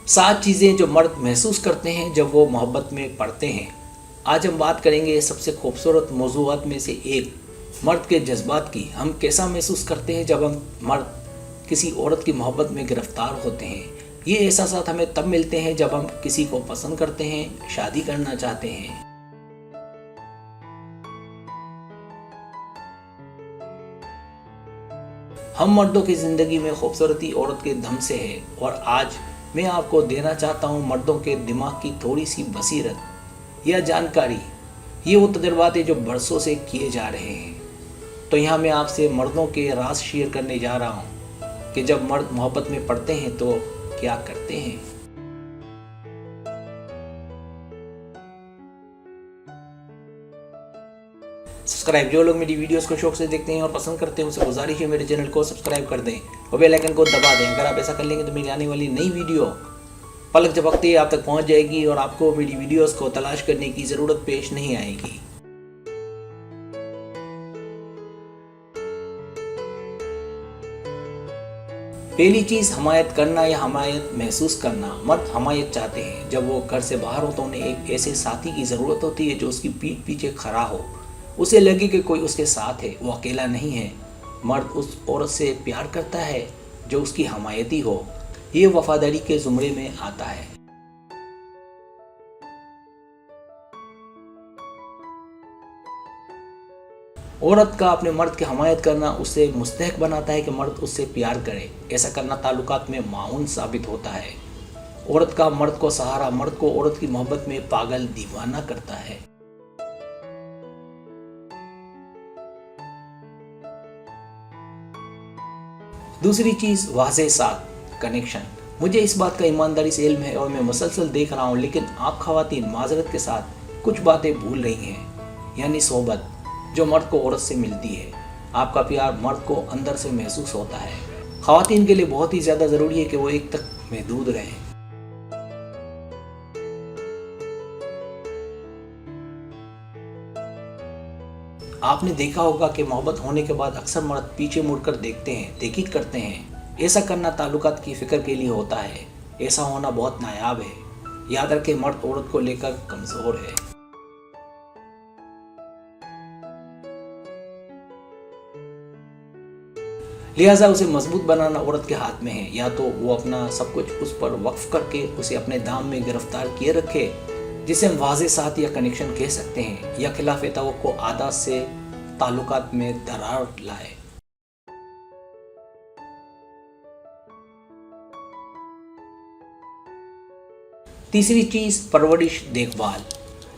सात चीज़ें जो मर्द महसूस करते हैं जब वो मोहब्बत में पड़ते हैं। आज हम बात करेंगे सबसे खूबसूरत मौज़ूआत में से एक, मर्द के जज्बात की। हम कैसा महसूस करते हैं जब हम मर्द किसी औरत की मोहब्बत में गिरफ्तार होते हैं। ये एहसासात हमें तब मिलते हैं जब हम किसी को पसंद करते हैं, शादी करना चाहते हैं। हम मर्दों की ज़िंदगी में खूबसूरती औरत के दम से है, और आज मैं आपको देना चाहता हूँ मर्दों के दिमाग की थोड़ी सी बसीरत या जानकारी। ये वो तजुर्बात है जो बरसों से किए जा रहे हैं। तो यहाँ मैं आपसे मर्दों के राज शेयर करने जा रहा हूँ कि जब मर्द मोहब्बत में पड़ते हैं तो क्या करते हैं। सब्सक्राइब, जो लोग मेरी वीडियोस को शौक से देखते हैं और पसंद करते हैं उनसे गुजारिश है मेरे चैनल को सब्सक्राइब कर दें और बेल आइकन को दबा दें। अगर आप ऐसा कर लेंगे तो मेरी आने वाली नई वीडियो पलक झपकते ही आप तक पहुंच जाएगी और आपको मेरी वीडियोस को तलाश करने की ज़रूरत पेश नहीं आएगी। पहली चीज़, हमायत करना या हमायत महसूस करना। मर्द हमायत चाहते हैं। जब वो घर से बाहर हो तो उन्हें एक ऐसे साथी की ज़रूरत होती है जो उसकी पीठ पीछे खड़ा हो, उसे लगे कि कोई उसके साथ है, वो अकेला नहीं है। मर्द उस औरत से प्यार करता है जो उसकी हमायती हो। ये वफादारी के ज़ुमरे में आता है। औरत का अपने मर्द की हमायत करना उसे मुस्तहक बनाता है कि मर्द उससे प्यार करे। ऐसा करना ताल्लुकात में माउन साबित होता है। औरत का मर्द को सहारा मर्द को औरत की मोहब्बत में पागल दीवाना करता है। दूसरी चीज़, वाज़ेह साथ कनेक्शन। मुझे इस बात का ईमानदारी से इल्म है और मैं मुसलसल देख रहा हूँ, लेकिन आप खवातीन माजरत के साथ कुछ बातें भूल रही हैं। यानी सोहबत जो मर्द को औरत से मिलती है। आपका प्यार मर्द को अंदर से महसूस होता है। खवातीन के लिए बहुत ही ज़्यादा ज़रूरी है कि वो एक तक महदूद रहें। आपने देखा होगा कि मोहब्बत होने के बाद अक्सर मर्द पीछे मुड़कर देखते हैं, तहकीक करते हैं। ऐसा करना ताल्लुकात की फ़िक्र के लिए होता है। ऐसा होना बहुत नायाब है। याद रखें, मर्द औरत को लेकर कमज़ोर है। लिहाजा उसे मजबूत बनाना औरत के हाथ में है। या तो वो अपना सब कुछ उस पर वक्फ करके उसे अपने दाम में गिरफ्तार किए रखे, जिसे हम वाज़ेह साथ या कनेक्शन कह सकते हैं, या खिलाफ तवक्को आदत से ताल्लुकात में दरार लाए। तीसरी चीज़, परवरिश देखभाल।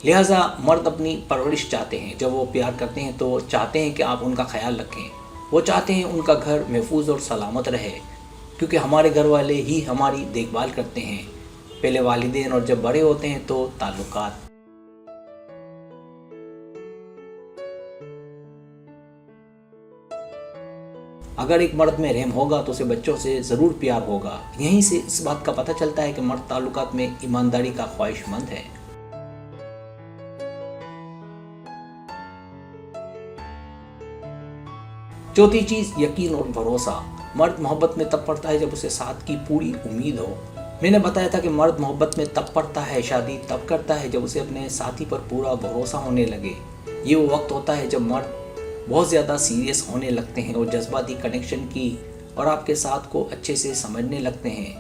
लिहाजा मर्द अपनी परवरिश चाहते हैं। जब वो प्यार करते हैं तो चाहते हैं कि आप उनका ख्याल रखें। वो चाहते हैं उनका घर महफूज और सलामत रहे, क्योंकि हमारे घर वाले ही हमारी देखभाल करते हैं। पहले वालिदैन और जब बड़े होते हैं तो ताल्लुकात। अगर एक मर्द में रहम होगा तो उसे बच्चों से ज़रूर प्यार होगा। यहीं से इस बात का पता चलता है कि मर्द ताल्लुकात में ईमानदारी का ख्वाहिशमंद है। चौथी चीज़, यकीन और भरोसा। मर्द मोहब्बत में तब पड़ता है जब उसे साथ की पूरी उम्मीद हो। मैंने बताया था कि मर्द मोहब्बत में तब पड़ता है, शादी तब करता है जब उसे अपने साथी पर पूरा भरोसा होने लगे। ये वो वक्त होता है जब मर्द बहुत ज़्यादा सीरियस होने लगते हैं और जज्बाती कनेक्शन की और आपके साथ को अच्छे से समझने लगते हैं।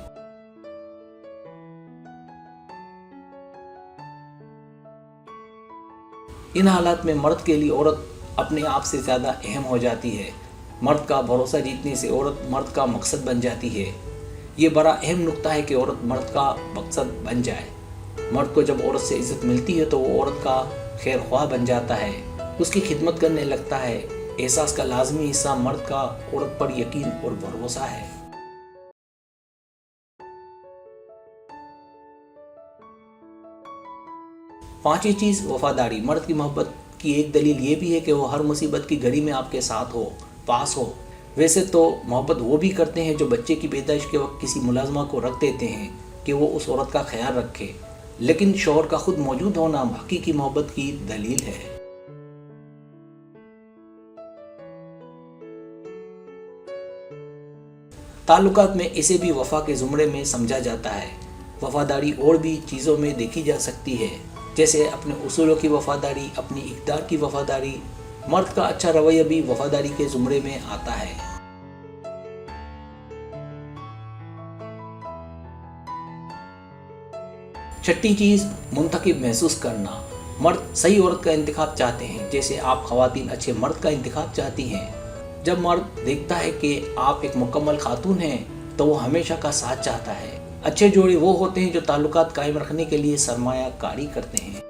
इन हालात में मर्द के लिए औरत अपने आप से ज़्यादा अहम हो जाती है। मर्द का भरोसा जीतने से औरत मर्द का मकसद बन जाती है। ये बड़ा अहम नुक्ता है कि औरत मर्द का मकसद बन जाए। मर्द को जब औरत से इज्जत मिलती है तो वो औरत का खैर ख्वाह बन जाता है, उसकी खिदमत करने लगता है। एहसास का लाजमी हिस्सा मर्द का औरत पर यकीन और भरोसा है। पांचवी चीज़, वफादारी। मर्द की मोहब्बत की एक दलील ये भी है कि वो हर मुसीबत की घड़ी में आपके साथ हो, पास हो। वैसे तो मोहब्बत वो भी करते हैं जो बच्चे की पैदाइश के वक्त किसी मुलाजमा को रख देते हैं कि वो उस औरत का ख्याल रखे, लेकिन शौहर का खुद मौजूद होना हकीकी मोहब्बत की दलील है। ताल्लुकात में इसे भी वफा के ज़ुमरे में समझा जाता है। वफादारी और भी चीज़ों में देखी जा सकती है, जैसे अपने उसूलों की वफादारी, अपनी इक़्तिदार की वफादारी। मर्द का अच्छा रवैया भी वफादारी के ज़ुमरे में आता है। छठी चीज़, मुंतखब महसूस करना। मर्द सही औरत का इंतखाब चाहते हैं, जैसे आप ख़वातीन अच्छे मर्द का इंतखाब चाहती हैं। जब मर्द देखता है कि आप एक मुकम्मल खातून हैं तो वो हमेशा का साथ चाहता है। अच्छे जोड़े वो होते हैं जो ताल्लुकात कायम रखने के लिए सरमायाकारी करते हैं।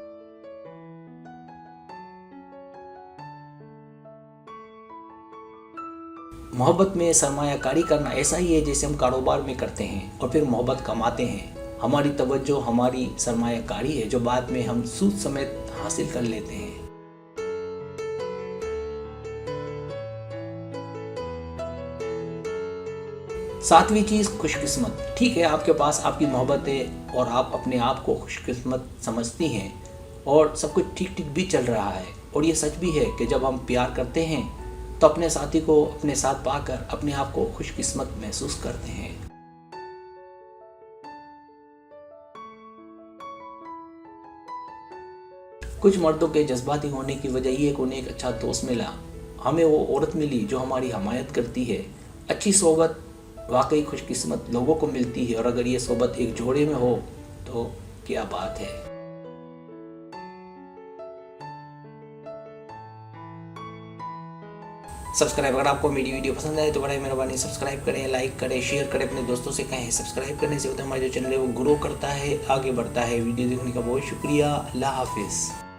मोहब्बत में सरमायाकारी करना ऐसा ही है जैसे हम कारोबार में करते हैं और फिर मोहब्बत कमाते हैं। हमारी तवज्जो हमारी सरमायाकारी है जो बाद में हम सूद समेत हासिल कर लेते हैं। सातवीं चीज़, खुशकिस्मत। ठीक है, आपके पास आपकी मोहब्बत है और आप अपने आप को खुशकिस्मत समझती हैं और सब कुछ ठीक ठीक भी चल रहा है। और ये सच भी है कि जब हम प्यार करते हैं तो अपने साथी को अपने साथ पाकर अपने आप को खुशकिस्मत महसूस करते हैं। कुछ मर्दों के जज्बाती होने की वजह ये कि उन्हें एक अच्छा दोस्त मिला, हमें वो औरत मिली जो हमारी हमायत करती है। अच्छी सोबत वाकई खुशकिस्मत लोगों को मिलती है और अगर ये सोबत एक जोड़े में हो तो क्या बात है। सब्सक्राइब, अगर आपको मेरी वीडियो पसंद आए तो बड़ा मेहरबानी सब्सक्राइब करें, लाइक करें, शेयर करें, अपने दोस्तों से कहें। सब्सक्राइब करने से होता है हमारा जो चैनल है वो ग्रो करता है, आगे बढ़ता है। वीडियो देखने का बहुत शुक्रिया। अल्लाह हाफिज़।